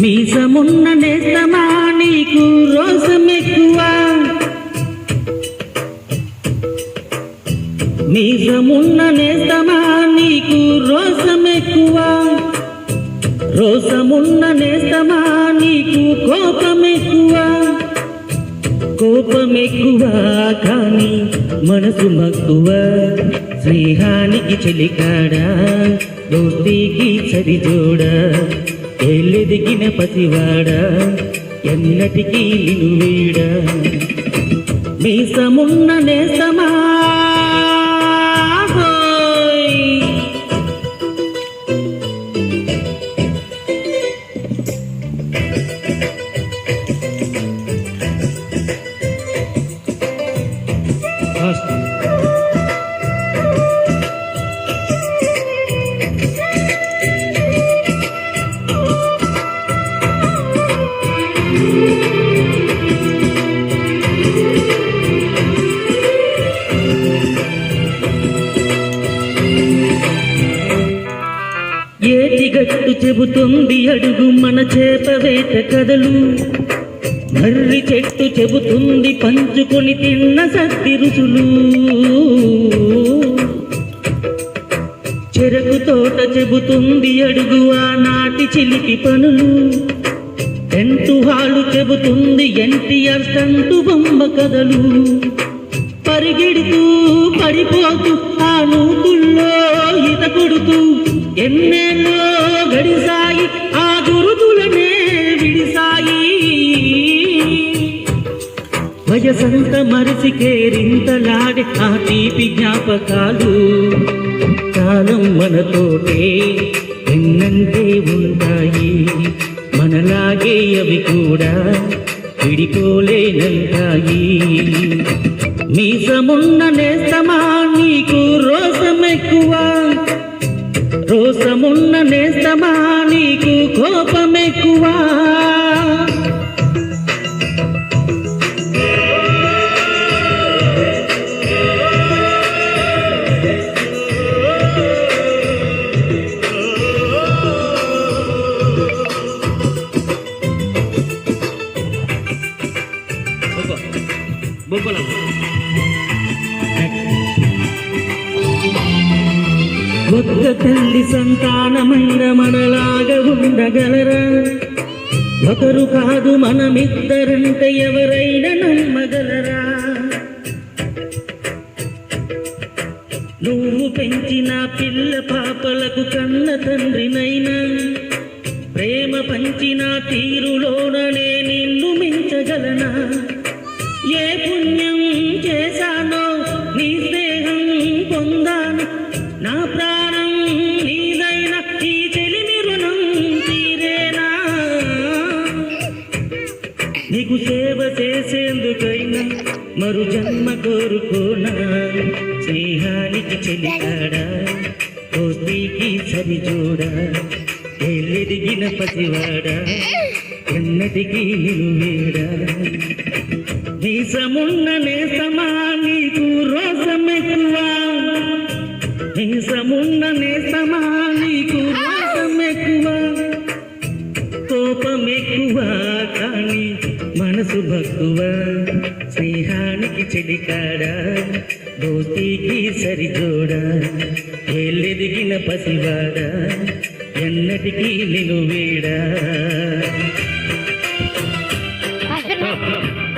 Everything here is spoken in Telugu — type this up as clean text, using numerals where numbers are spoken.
మీసమున్న నేస్తమా నీకు రోసమెక్కువ, మీసమున్న నేస్తమా నీకు రోసమెక్కువ, రోసమున్న నేస్తమా నీకు కోపమెక్కువ, కోపమెక్కువ కానీ మనసు మక్కువ, స్నేహానికి చెలికాడా దోస్తీకి సరిజోడా, ఎల్లెదిగిన పసివాడా ఎన్నటికీ నిను వీడా, మీసమున్న నేస్తమా ఏటిగట్టు చెబుతుంది అడుగు మన చేపవేట కథలు, మర్రి చెట్టు చెబుతుంది పంచుకొని తిన్న సత్తి రుచులు, చెరకు తోట చెబుతుంది అడుగు ఆనాటి చిలిపి పనులు, టెంటు హాలు చెబుతుంది ఎన్టీఆర్ స్టంటు బొమ్మ కథలు, పరిగెడుతూ పడిపోతూ ఆ నూతుల్లో ఈత కొడుతూ ఎన్నెన్నో గడిసాయి ఆ గురుతులనే విడిసాయి, వయసంత మరిసి కేరింతలాడే ఆ తీపి జ్ఞాపకాలు, కాలం మనతోటే ఎన్నంటే ఉంటాయి, మనలాగే అవి కూడా విడిపోలేనంటాయి, మీసమున్న నేస్తమా నీకు రోసమెక్కువ, రోసమున్న నేస్తమా నీకు కోపమెక్కువ, ఒక్క తల్లి సంతానమైన మనలాగా ఉండగలరా, ఒకరు కాదు మనమిద్దరంటే ఎవరైనా నమ్మగలరా, నువ్వు పెంచిన పిల్ల పాపలకు కన్న తండ్రినైనా, ప్రేమ పంచిన తీరులోననే నిన్ను మించగలనా, ఏ పుణ్యం చేశానో నీ స్నేహం పొందాను, నా ప్రాణం నీదైనా ఈ చెలిమి రుణం తీరేనా, నీకు సేవ చేసేందుకైనా మరు జన్మ కోరుకోనా, స్నేహానికి చెలికాడా దోస్తీకి సరిజోడా, ఎల్లెదిగిన పసివాడా ఎన్నటికీ నిను వీడా, మీసమున్న నేస్తమా నీకు రోసమెక్కువ, మీసమున్న నేస్తమా నీకు రోసమెక్కువ, కోపమెక్కువ కానీ మనసు మక్కువ, స్నేహానికి చెలికాడా దోస్తీకి సరిజోడా, ఎల్లెదిగిన పసివాడా ఎన్నటికీ నిను వీడా.